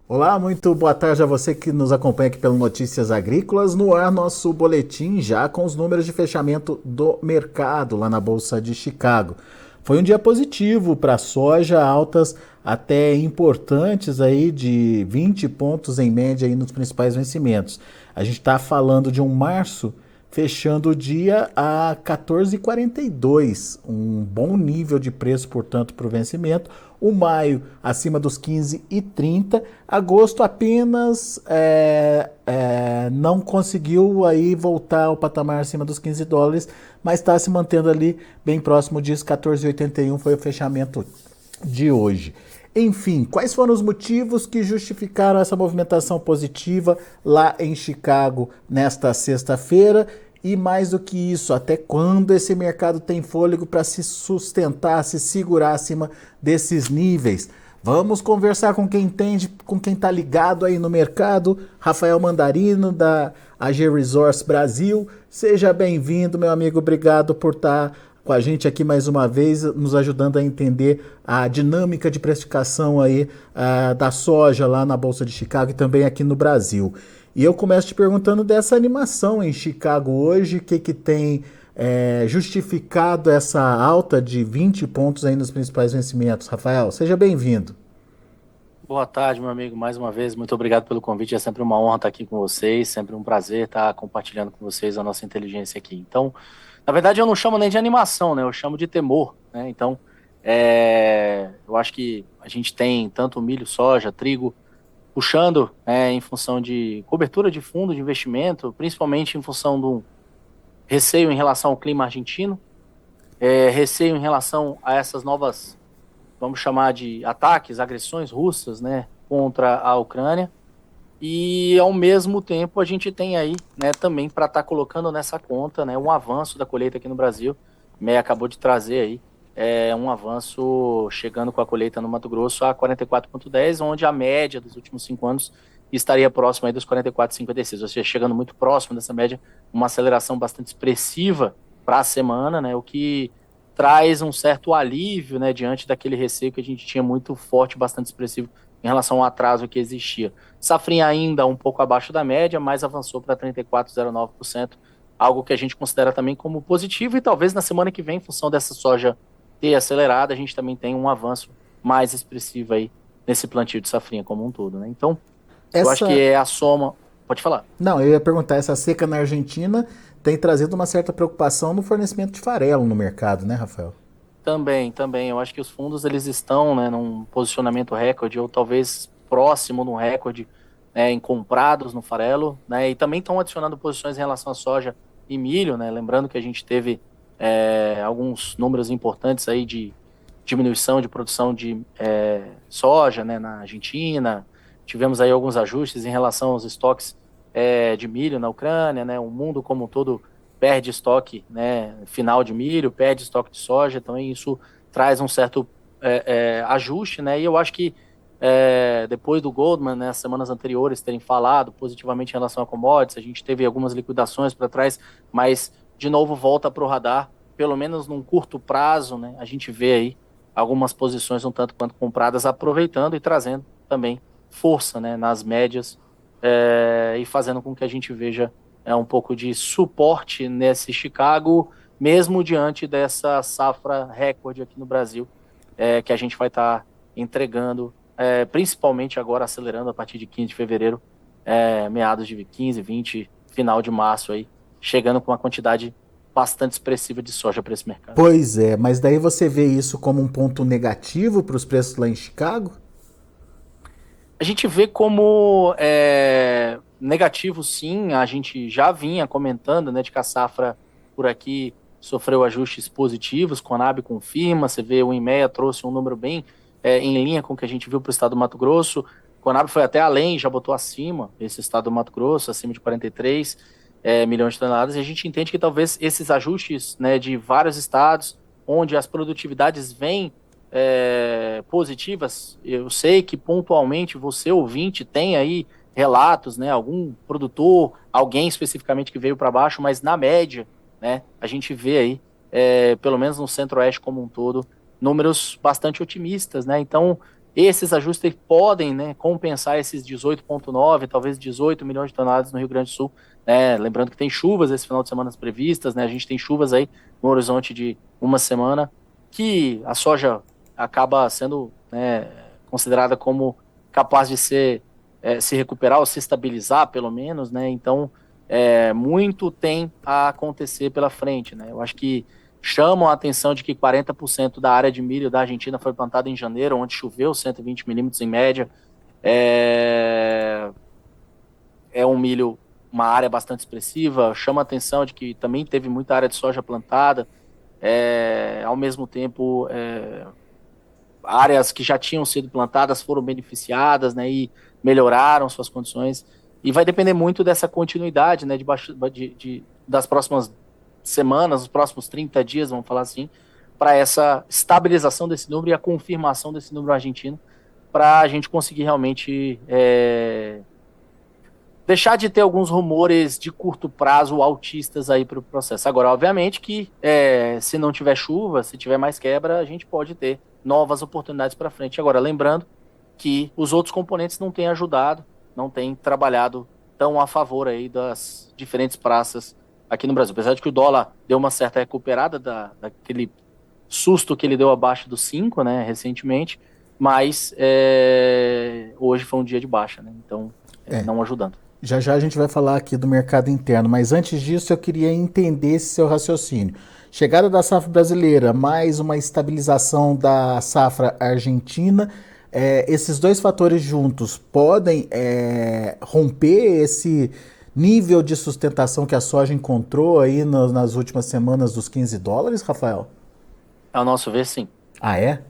Olá, muito boa tarde a você que nos acompanha aqui pelo Notícias Agrícolas. No ar, nosso boletim já com os números de fechamento do mercado lá na Bolsa de Chicago. Foi um dia positivo para a soja, altas até importantes aí de 20 pontos em média aí nos principais vencimentos. A gente está falando de um março fechando o dia a 14,42, um bom nível de preço, portanto, para o vencimento. O maio acima dos 15,30, agosto apenas não conseguiu aí voltar ao patamar acima dos 15 dólares, mas está se mantendo ali bem próximo disso, 14,81 foi o fechamento de hoje. Enfim, quais foram os motivos que justificaram essa movimentação positiva lá em Chicago nesta sexta-feira? E mais do que isso, até quando esse mercado tem fôlego para se sustentar, se segurar acima desses níveis? Vamos conversar com quem entende, com quem está ligado aí no mercado. Rafael Mandarino, da AG Resource Brasil. Seja bem-vindo, meu amigo. Obrigado por estar com a gente aqui mais uma vez, nos ajudando a entender a dinâmica de precificação aí da soja lá na Bolsa de Chicago e também aqui no Brasil. E eu começo te perguntando dessa animação em Chicago hoje, o que tem justificado essa alta de 20 pontos aí nos principais vencimentos. Rafael, seja bem-vindo. Boa tarde, meu amigo. Mais uma vez, muito obrigado pelo convite. É sempre uma honra estar aqui com vocês, sempre um prazer estar compartilhando com vocês a nossa inteligência aqui. Então, na verdade, eu não chamo nem de animação, né? Eu chamo de temor, né? Então, eu acho que a gente tem tanto milho, soja, trigo puxando, em função de cobertura de fundo de investimento, principalmente em função do receio em relação ao clima argentino, receio em relação a essas novas, vamos chamar de ataques, agressões russas, né, contra a Ucrânia. E ao mesmo tempo a gente tem aí, né, também para estar colocando nessa conta, né, um avanço da colheita aqui no Brasil. O MEI acabou de trazer aí um avanço chegando com a colheita no Mato Grosso a 44,10, onde a média dos últimos 5 anos estaria próxima aí dos 44,56, ou seja, chegando muito próximo dessa média, uma aceleração bastante expressiva para a semana, né, o que traz um certo alívio, né, diante daquele receio que a gente tinha muito forte, bastante expressivo em relação ao atraso que existia. Safrinha ainda um pouco abaixo da média, mas avançou para 34,09%, algo que a gente considera também como positivo, e talvez na semana que vem, em função dessa soja ter acelerado, a gente também tem um avanço mais expressivo aí nesse plantio de safrinha como um todo, né? Então, eu acho que Essa. é a soma. Pode falar. Não, eu ia perguntar, essa seca na Argentina tem trazido uma certa preocupação no fornecimento de farelo no mercado, né, Rafael? Também. Eu acho que os fundos eles estão, né, num posicionamento recorde, ou talvez próximo no recorde, né, em comprados no farelo, né, e também estão adicionando posições em relação à soja e milho, né, lembrando que a gente teve alguns números importantes aí de diminuição de produção de soja, né, na Argentina, tivemos aí alguns ajustes em relação aos estoques de milho na Ucrânia, né, o mundo como um todo perde estoque, né, final de milho, perde estoque de soja, então isso traz um certo ajuste, né, e eu acho que depois do Goldman, né, as semanas anteriores terem falado positivamente em relação a commodities, a gente teve algumas liquidações para trás, mas de novo volta para o radar, pelo menos num curto prazo, né, a gente vê aí algumas posições um tanto quanto compradas, aproveitando e trazendo também força, né, nas médias, e fazendo com que a gente veja um pouco de suporte nesse Chicago, mesmo diante dessa safra recorde aqui no Brasil, que a gente vai estar entregando, principalmente agora acelerando a partir de 15 de fevereiro, meados de 15, 20, final de março aí, chegando com uma quantidade bastante expressiva de soja para esse mercado. Pois é, mas daí você vê isso como um ponto negativo para os preços lá em Chicago? A gente vê como negativo, sim. A gente já vinha comentando, né, de que a safra por aqui sofreu ajustes positivos. Conab confirma. Você vê o IMEA trouxe um número bem em linha com o que a gente viu para o estado do Mato Grosso. Conab foi até além, já botou acima esse estado do Mato Grosso, acima de 43 milhões de toneladas. E a gente entende que talvez esses ajustes, né, de vários estados, onde as produtividades vêm positivas. Eu sei que pontualmente você, ouvinte, tem aí relatos, né, algum produtor, alguém especificamente que veio para baixo, mas na média, né, a gente vê aí, pelo menos no Centro-Oeste como um todo, números bastante otimistas, né? Então, Esses ajustes podem, né, compensar esses 18,9, talvez 18 milhões de toneladas no Rio Grande do Sul, né? Lembrando que tem chuvas esse final de semana previstas, né? A gente tem chuvas aí no horizonte de uma semana, que a soja acaba sendo, né, considerada como capaz de se recuperar ou se estabilizar, pelo menos, né? Então, muito tem a acontecer pela frente, né? Eu acho que chamam a atenção de que 40% da área de milho da Argentina foi plantada em janeiro, onde choveu 120 milímetros em média. É um milho, uma área bastante expressiva. Chama a atenção de que também teve muita área de soja plantada. Ao mesmo tempo, áreas que já tinham sido plantadas foram beneficiadas, né, e melhoraram suas condições. E vai depender muito dessa continuidade, né, das próximas semanas, os próximos 30 dias, vamos falar assim, para essa estabilização desse número e a confirmação desse número argentino, para a gente conseguir realmente deixar de ter alguns rumores de curto prazo altistas aí para o processo. Agora, obviamente que se não tiver chuva, se tiver mais quebra, a gente pode ter novas oportunidades para frente. Agora, lembrando que os outros componentes não têm ajudado, não têm trabalhado tão a favor aí das diferentes praças aqui no Brasil. Apesar de que o dólar deu uma certa recuperada daquele susto que ele deu abaixo dos 5, né, recentemente, mas hoje foi um dia de baixa, né, então não ajudando. Já já a gente vai falar aqui do mercado interno, mas antes disso eu queria entender esse seu raciocínio. Chegada da safra brasileira, mais uma estabilização da safra argentina, esses dois fatores juntos podem romper esse nível de sustentação que a soja encontrou aí nas últimas semanas dos 15 dólares, Rafael? Ao nosso ver, sim. Ah, é?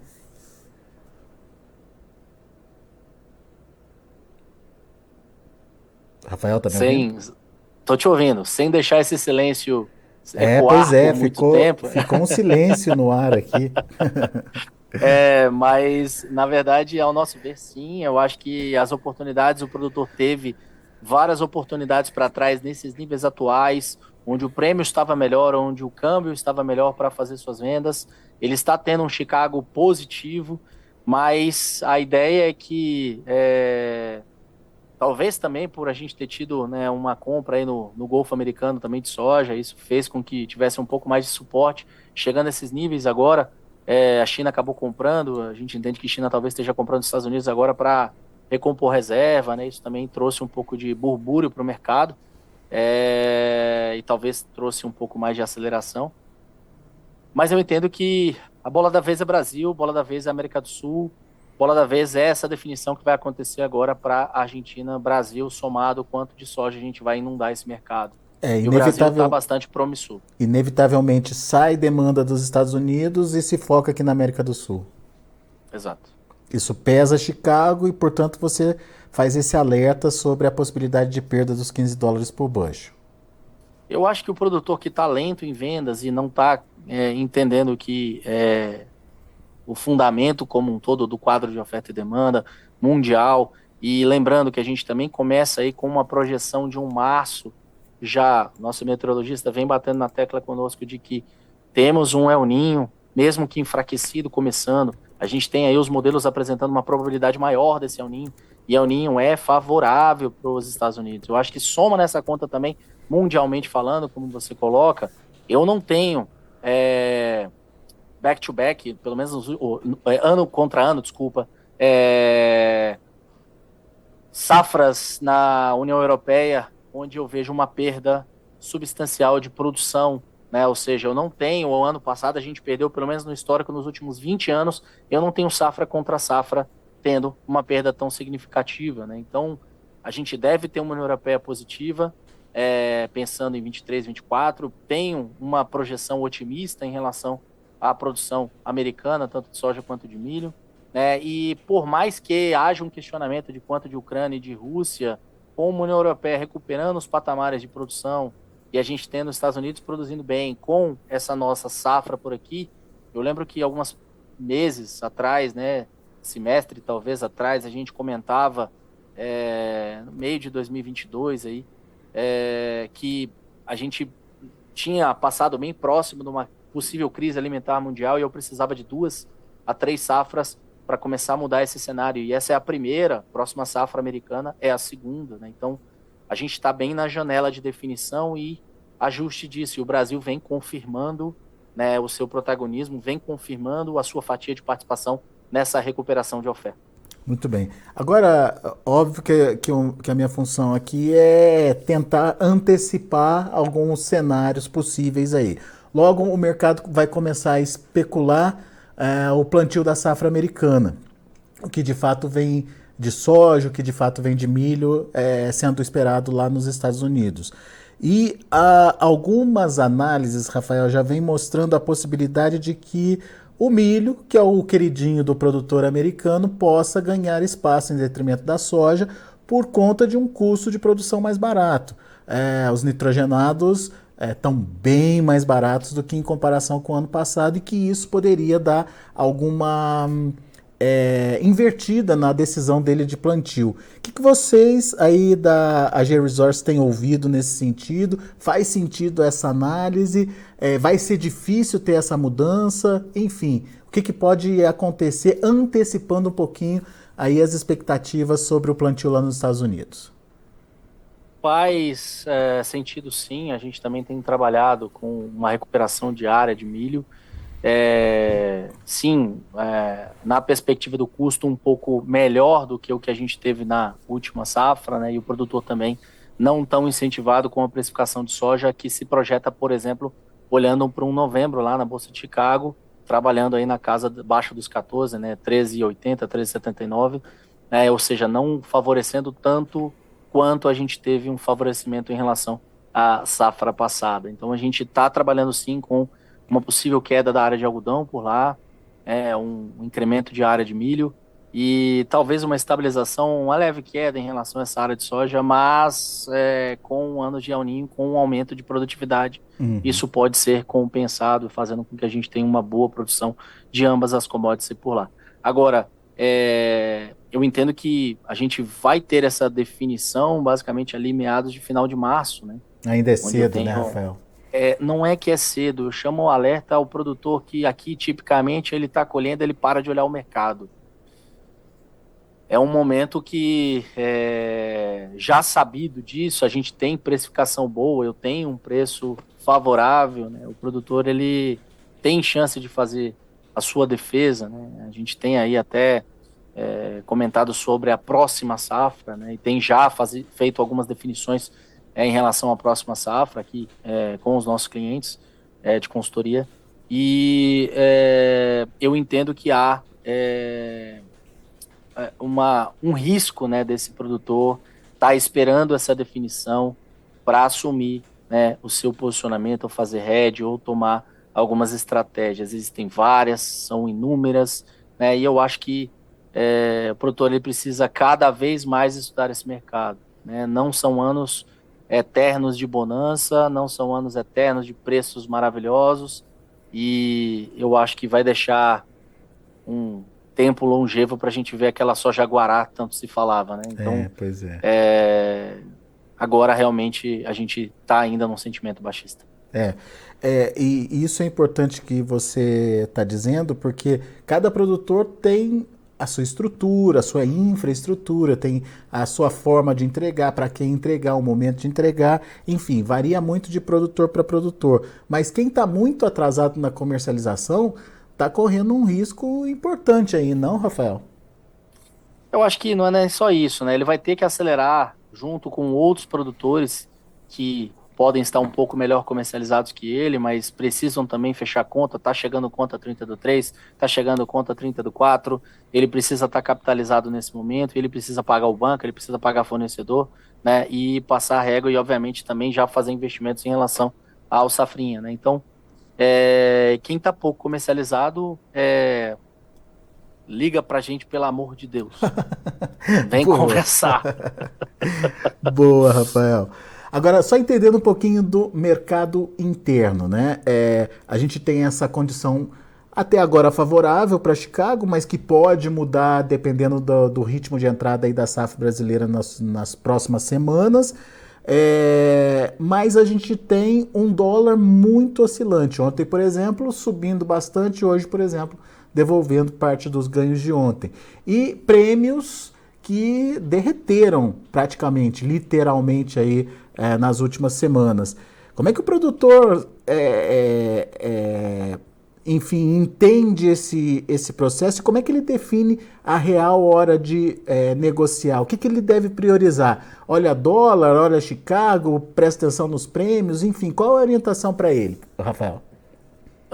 Rafael, tá me ouvindo? Tô te ouvindo, sem deixar esse silêncio Pois ecoar por muito tempo. ficou um silêncio no ar aqui. Mas, na verdade, ao nosso ver, sim, eu acho que as oportunidades, o produtor teve várias oportunidades para trás nesses níveis atuais, onde o prêmio estava melhor, onde o câmbio estava melhor para fazer suas vendas. Ele está tendo um Chicago positivo, mas a ideia é que talvez também por a gente ter tido, né, uma compra aí no Golfo Americano também de soja, isso fez com que tivesse um pouco mais de suporte. Chegando a esses níveis agora, a China acabou comprando, a gente entende que a China talvez esteja comprando os Estados Unidos agora para recompor reserva, né, isso também trouxe um pouco de burbúrio para o mercado, e talvez trouxe um pouco mais de aceleração. Mas eu entendo que a bola da vez é Brasil, bola da vez é América do Sul, bola da vez é essa definição que vai acontecer agora para a Argentina, Brasil, somado o quanto de soja a gente vai inundar esse mercado. E o Brasil está bastante promissor. Inevitavelmente sai demanda dos Estados Unidos e se foca aqui na América do Sul. Exato. Isso pesa Chicago e, portanto, você faz esse alerta sobre a possibilidade de perda dos 15 dólares por bushel. Eu acho que o produtor que está lento em vendas e não está entendendo que o fundamento como um todo do quadro de oferta e demanda mundial, e lembrando que a gente também começa aí com uma projeção de um março, já nosso meteorologista vem batendo na tecla conosco de que temos um El Niño, mesmo que enfraquecido começando, a gente tem aí os modelos apresentando uma probabilidade maior desse El Niño, e El Niño é favorável para os Estados Unidos. Eu acho que soma nessa conta também, mundialmente falando, como você coloca, eu não tenho back-to-back, pelo menos ano contra ano, desculpa, safras na União Europeia, onde eu vejo uma perda substancial de produção, né? Ou seja, eu não tenho, o ano passado a gente perdeu, pelo menos no histórico, nos últimos 20 anos, eu não tenho safra contra safra tendo uma perda tão significativa, né? Então, a gente deve ter uma União Europeia positiva, pensando em 23, 24, tenho uma projeção otimista em relação à produção americana, tanto de soja quanto de milho, né? E por mais que haja um questionamento de quanto de Ucrânia e de Rússia, como a União Europeia recuperando os patamares de produção e a gente tendo os Estados Unidos produzindo bem com essa nossa safra por aqui, eu lembro que alguns meses atrás, né, semestre talvez atrás, a gente comentava no meio de 2022 aí, que a gente tinha passado bem próximo de uma possível crise alimentar mundial e eu precisava de 2 a 3 safras para começar a mudar esse cenário. E essa é a primeira, próxima safra americana é a segunda, né? Então, a gente está bem na janela de definição e ajuste disso. E o Brasil vem confirmando, né, o seu protagonismo, vem confirmando a sua fatia de participação nessa recuperação de oferta. Muito bem. Agora, óbvio que a minha função aqui é tentar antecipar alguns cenários possíveis aí. Logo, o mercado vai começar a especular o plantio da safra americana, o que de fato vem de soja, o que de fato vem de milho, sendo esperado lá nos Estados Unidos. E algumas análises, Rafael, já vem mostrando a possibilidade de que o milho, que é o queridinho do produtor americano, possa ganhar espaço em detrimento da soja por conta de um custo de produção mais barato. Os nitrogenados estão bem mais baratos do que em comparação com o ano passado e que isso poderia dar alguma invertida na decisão dele de plantio. O que vocês aí da AG Resources têm ouvido nesse sentido? Faz sentido essa análise? Vai ser difícil ter essa mudança? Enfim, o que pode acontecer antecipando um pouquinho aí as expectativas sobre o plantio lá nos Estados Unidos? Faz sentido sim, a gente também tem trabalhado com uma recuperação diária de milho. Sim, na perspectiva do custo um pouco melhor do que o que a gente teve na última safra, né, e o produtor também não tão incentivado com a precificação de soja que se projeta, por exemplo, olhando para um novembro lá na Bolsa de Chicago, trabalhando aí na casa abaixo dos 14, né, 13,80, 13,79, ou seja, não favorecendo tanto quanto a gente teve um favorecimento em relação à safra passada. Então a gente está trabalhando sim com uma possível queda da área de algodão por lá, um incremento de área de milho e talvez uma estabilização, uma leve queda em relação a essa área de soja, mas com anos de El Niño, com um aumento de produtividade, isso pode ser compensado, fazendo com que a gente tenha uma boa produção de ambas as commodities por lá. Agora, eu entendo que a gente vai ter essa definição basicamente ali meados de final de março, né? Ainda é cedo, né, Rafael? Não é que é cedo, eu chamo o alerta ao produtor que aqui, tipicamente, ele está colhendo, ele para de olhar o mercado. É um momento que, já sabido disso, a gente tem precificação boa, eu tenho um preço favorável, né? O produtor ele tem chance de fazer a sua defesa, né? A gente tem aí até comentado sobre a próxima safra, né? E tem já feito algumas definições em relação à próxima safra aqui com os nossos clientes de consultoria. E eu entendo que há um risco, né, desse produtor estar esperando essa definição para assumir, né, o seu posicionamento, ou fazer hedge, ou tomar algumas estratégias. Existem várias, são inúmeras, né, e eu acho que o produtor ele precisa cada vez mais estudar esse mercado, né? Não são anos eternos de bonança, não são anos eternos de preços maravilhosos, e eu acho que vai deixar um tempo longevo para a gente ver aquela soja guará, tanto se falava, né? Então, pois é. Agora realmente a gente está ainda num sentimento baixista. E isso é importante que você está dizendo, porque cada produtor tem a sua estrutura, a sua infraestrutura, tem a sua forma de entregar, para quem entregar, o momento de entregar, enfim, varia muito de produtor para produtor. Mas quem está muito atrasado na comercialização está correndo um risco importante aí, não, Rafael? Eu acho que não é nem só isso, né? Ele vai ter que acelerar junto com outros produtores que podem estar um pouco melhor comercializados que ele, mas precisam também fechar conta. Está chegando conta 30 do 3, está chegando conta 30 do 4, ele precisa estar capitalizado nesse momento, ele precisa pagar o banco, ele precisa pagar fornecedor, né, e passar a régua e, obviamente, também já fazer investimentos em relação ao safrinha, né? Então, quem está pouco comercializado, liga pra gente, pelo amor de Deus. Vem conversar. Boa, Rafael. Agora, só entendendo um pouquinho do mercado interno, né? A gente tem essa condição até agora favorável para Chicago, mas que pode mudar dependendo do ritmo de entrada aí da safra brasileira nas próximas semanas. Mas a gente tem um dólar muito oscilante. Ontem, por exemplo, subindo bastante. Hoje, por exemplo, devolvendo parte dos ganhos de ontem. E prêmios que derreteram praticamente, literalmente aí nas últimas semanas. Como é que o produtor, enfim, entende esse processo e como é que ele define a real hora de negociar? O que ele deve priorizar? Olha dólar, olha Chicago, presta atenção nos prêmios, enfim, qual a orientação para ele, Rafael?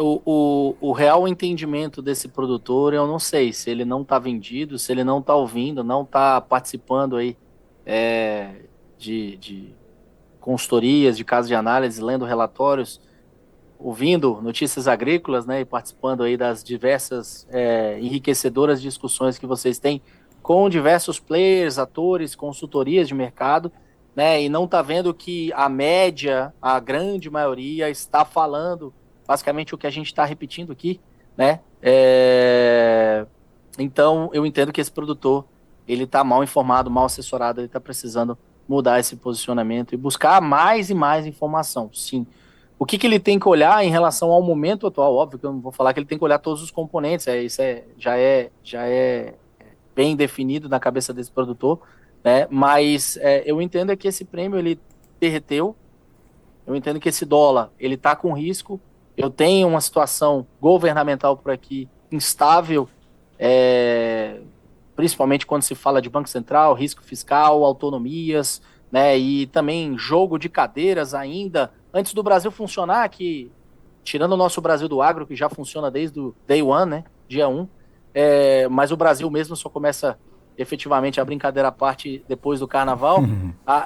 O real entendimento desse produtor, eu não sei se ele não está vendido, se ele não está ouvindo, não está participando aí de consultorias, de casos de análise, lendo relatórios, ouvindo notícias agrícolas, né, e participando aí das diversas enriquecedoras discussões que vocês têm com diversos players, atores, consultorias de mercado, né, e não está vendo que a média, a grande maioria está falando basicamente o que a gente está repetindo aqui, né? Então, eu entendo que esse produtor, ele está mal informado, mal assessorado, ele está precisando mudar esse posicionamento e buscar mais e mais informação, sim. O que ele tem que olhar em relação ao momento atual? Óbvio que eu não vou falar que ele tem que olhar todos os componentes, já é bem definido na cabeça desse produtor, né? Mas eu entendo que esse prêmio, ele derreteu, eu entendo que esse dólar, ele está com risco. Eu tenho uma situação governamental por aqui instável, principalmente quando se fala de Banco Central, risco fiscal, autonomias, né, e também jogo de cadeiras ainda. Antes do Brasil funcionar, que tirando o nosso Brasil do agro, que já funciona desde o day one, né, dia 1, mas o Brasil mesmo só começa efetivamente a brincadeira à parte depois do carnaval.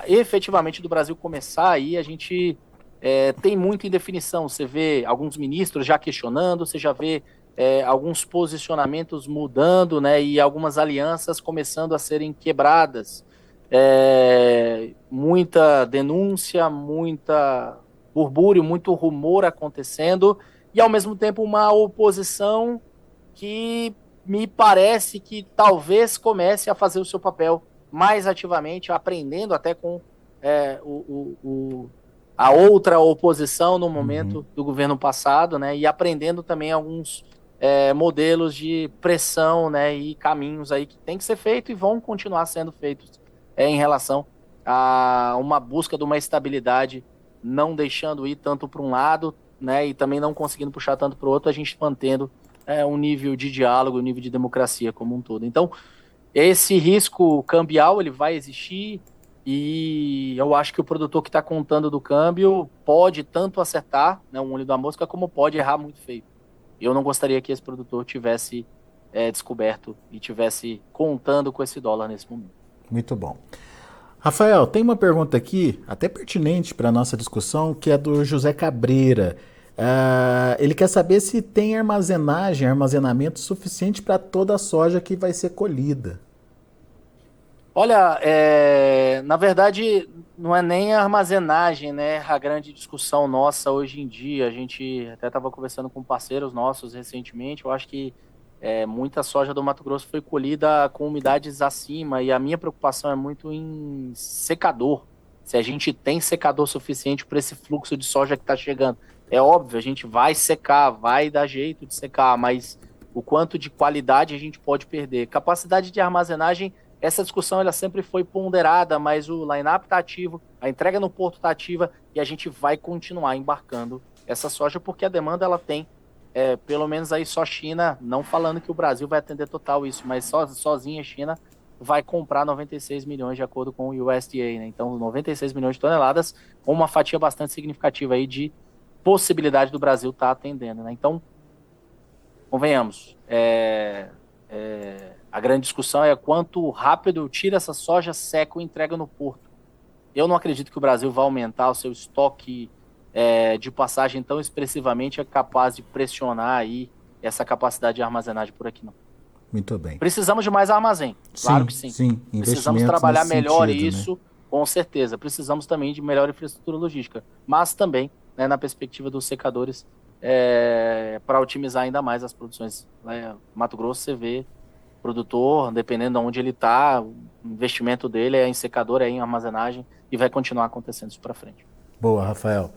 Efetivamente do Brasil começar, aí a gente tem muita indefinição. Você vê alguns ministros já questionando, você já vê alguns posicionamentos mudando, né, e algumas alianças começando a serem quebradas. Muita denúncia, muita burbúrio, muito rumor acontecendo, e ao mesmo tempo uma oposição que me parece que talvez comece a fazer o seu papel mais ativamente, aprendendo até com a outra oposição no momento do governo passado, né, e aprendendo também alguns modelos de pressão, né, e caminhos aí que tem que ser feito e vão continuar sendo feitos em relação a uma busca de uma estabilidade, não deixando ir tanto para um lado, né, e também não conseguindo puxar tanto para o outro, a gente mantendo um nível de diálogo, um nível de democracia como um todo. Então, esse risco cambial, ele vai existir, e eu acho que o produtor que está contando do câmbio pode tanto acertar, né, um olho da mosca, como pode errar muito feio. Eu não gostaria que esse produtor tivesse descoberto e tivesse contando com esse dólar nesse momento. Muito bom. Rafael, tem uma pergunta aqui, até pertinente para a nossa discussão, que é do José Cabreira. Ele quer saber se tem armazenamento suficiente para toda a soja que vai ser colhida. Olha, na verdade, não é nem a armazenagem, né? A grande discussão nossa hoje em dia. A gente até estava conversando com parceiros nossos recentemente. Eu acho que muita soja do Mato Grosso foi colhida com umidades acima, e a minha preocupação é muito em secador. Se a gente tem secador suficiente para esse fluxo de soja que está chegando. É óbvio, a gente vai secar, vai dar jeito de secar, mas o quanto de qualidade a gente pode perder. Capacidade de armazenagem, essa discussão ela sempre foi ponderada, mas o line-up está ativo, a entrega no porto está ativa, e a gente vai continuar embarcando essa soja, porque a demanda ela tem, pelo menos aí só China, não falando que o Brasil vai atender total isso, mas sozinha a China vai comprar 96 milhões de acordo com o USDA, né? Então 96 milhões de toneladas, com uma fatia bastante significativa aí de possibilidade do Brasil estar atendendo, né? Então, convenhamos, a grande discussão é quanto rápido tira essa soja, seca e entrega no porto. Eu não acredito que o Brasil vai aumentar o seu estoque de passagem tão expressivamente, capaz de pressionar aí essa capacidade de armazenagem por aqui, não. Muito bem. Precisamos de mais armazém, claro que sim. Precisamos trabalhar melhor sentido, isso, né? Com certeza. Precisamos também de melhor infraestrutura logística, mas também, né, na perspectiva dos secadores, para otimizar ainda mais as produções. Mato Grosso, você vê produtor, dependendo de onde ele está, o investimento dele é em secador, é em armazenagem, e vai continuar acontecendo isso para frente. Boa, Rafael.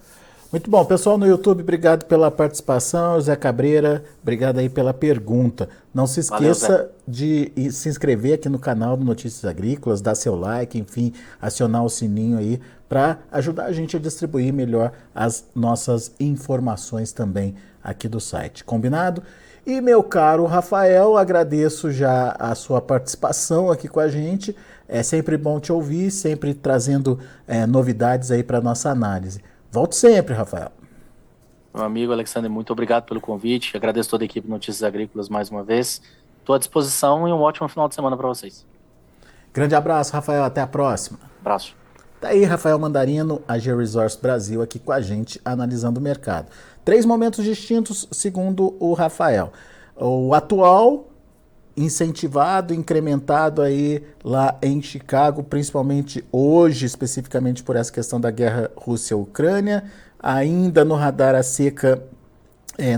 Muito bom, pessoal no YouTube, obrigado pela participação. Zé Cabreira, obrigado aí pela pergunta. Não se Valeu, Zé. esqueça de se inscrever aqui no canal do Notícias Agrícolas, dar seu like, enfim, acionar o sininho aí para ajudar a gente a distribuir melhor as nossas informações também aqui do site. Combinado? E meu caro Rafael, agradeço já a sua participação aqui com a gente. É sempre bom te ouvir, sempre trazendo novidades aí para nossa análise. Volte sempre, Rafael. Meu amigo Alexandre, muito obrigado pelo convite. Agradeço toda a equipe Notícias Agrícolas mais uma vez. Estou à disposição e um ótimo final de semana para vocês. Grande abraço, Rafael. Até a próxima. Abraço. Tá aí, Rafael Mandarino, AG Resource Brasil, aqui com a gente, analisando o mercado. 3 momentos distintos, segundo o Rafael. O atual, incentivado, incrementado aí lá em Chicago, principalmente hoje, especificamente por essa questão da guerra Rússia-Ucrânia, ainda no radar a seca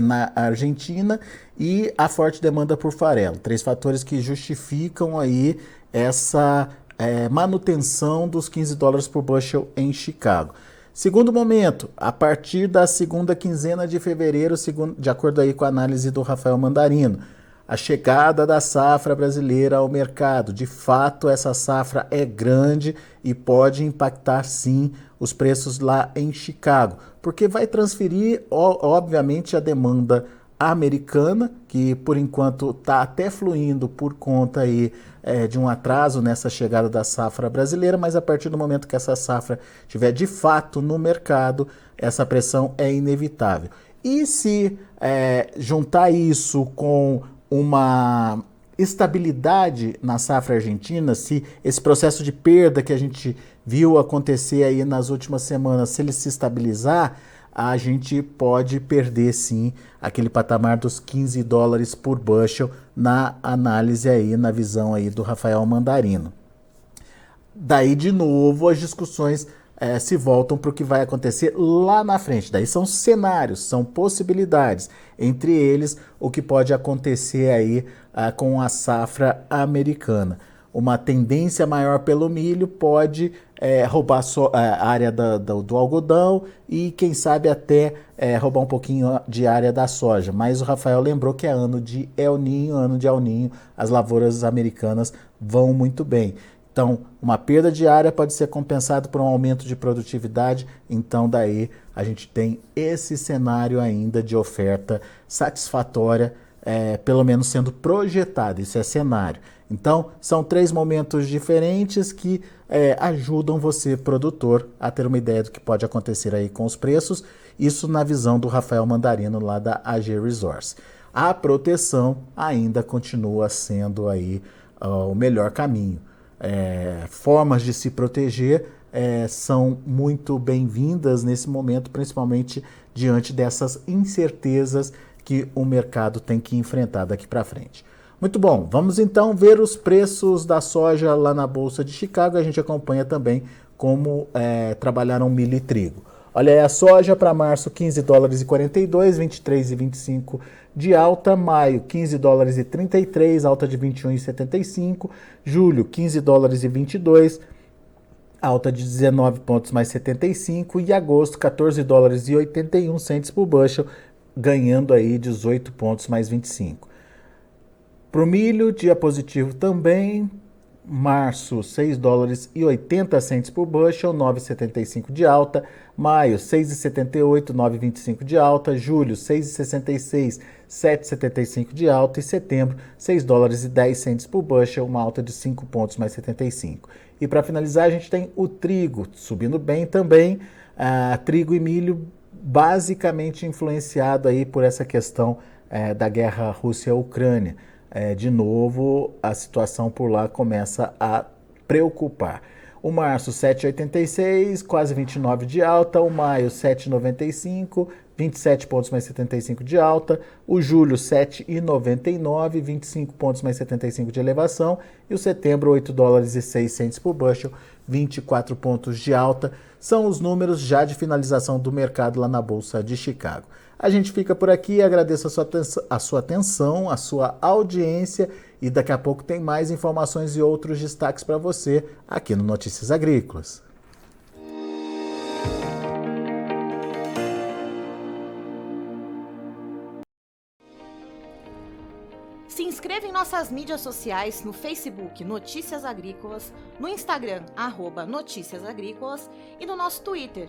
na Argentina e a forte demanda por farelo. 3 fatores que justificam aí essa manutenção dos 15 dólares por bushel em Chicago. Segundo momento, a partir da segunda quinzena de fevereiro, de acordo aí com a análise do Rafael Mandarino, a chegada da safra brasileira ao mercado. De fato, essa safra é grande e pode impactar sim os preços lá em Chicago, porque vai transferir, obviamente, a demanda americana, que por enquanto está até fluindo por conta aí, de um atraso nessa chegada da safra brasileira, mas a partir do momento que essa safra estiver de fato no mercado, essa pressão é inevitável. E se juntar isso com uma estabilidade na safra argentina, se esse processo de perda que a gente viu acontecer aí nas últimas semanas, se ele se estabilizar, a gente pode perder sim aquele patamar dos 15 dólares por bushel na análise aí, na visão aí do Rafael Mandarino. Daí de novo as discussões se voltam para o que vai acontecer lá na frente. Daí são cenários, são possibilidades, entre eles o que pode acontecer aí com a safra americana. Uma tendência maior pelo milho pode roubar a área do algodão e quem sabe até roubar um pouquinho de área da soja. Mas o Rafael lembrou que é ano de El Niño, as lavouras americanas vão muito bem. Então, uma perda de área pode ser compensada por um aumento de produtividade, então daí a gente tem esse cenário ainda de oferta satisfatória, pelo menos sendo projetado, isso é cenário. Então, são 3 momentos diferentes que ajudam você, produtor, a ter uma ideia do que pode acontecer aí com os preços, isso na visão do Rafael Mandarino lá da AG Resource. A proteção ainda continua sendo aí o melhor caminho. Formas de se proteger são muito bem-vindas nesse momento, principalmente diante dessas incertezas que o mercado tem que enfrentar daqui para frente. Muito bom, vamos então ver os preços da soja lá na Bolsa de Chicago. A gente acompanha também como trabalharam milho e trigo. Olha aí a soja para março, 15 dólares e 42, 23 e 25 de alta. Maio, 15 dólares e 33, alta de 21,75. Julho, 15 dólares e 22, alta de 19 pontos mais 75. E agosto, 14 dólares e 81 centes por bushel, ganhando aí 18 pontos mais 25. Para o milho, dia positivo também. Março, 6 dólares e 80 centes por bushel, 9,75 de alta. Maio, 6,78, 9,25 de alta. Julho, 6,66, 7,75 de alta. E setembro, 6 dólares e 10 centes por bushel, uma alta de 5 pontos mais 75. E para finalizar, a gente tem o trigo subindo bem também. Trigo e milho basicamente influenciado aí por essa questão da guerra Rússia-Ucrânia. De novo, a situação por lá começa a preocupar. O março, 7,86, quase 29 de alta. O maio, 7,95, 27 pontos mais 75 de alta. O julho, 7,99, 25 pontos mais 75 de elevação. E o setembro, 8 dólares e 6 centes por bushel, 24 pontos de alta. São os números já de finalização do mercado lá na Bolsa de Chicago. A gente fica por aqui, agradeço a sua atenção, a sua audiência e daqui a pouco tem mais informações e outros destaques para você aqui no Notícias Agrícolas. inscreva em nossas mídias sociais, no Facebook Notícias Agrícolas, no Instagram @Notícias Agrícolas e no nosso Twitter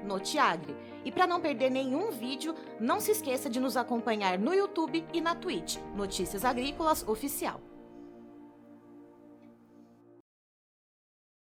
@Notiagre. E para não perder nenhum vídeo, não se esqueça de nos acompanhar no YouTube e na Twitch, Notícias Agrícolas Oficial.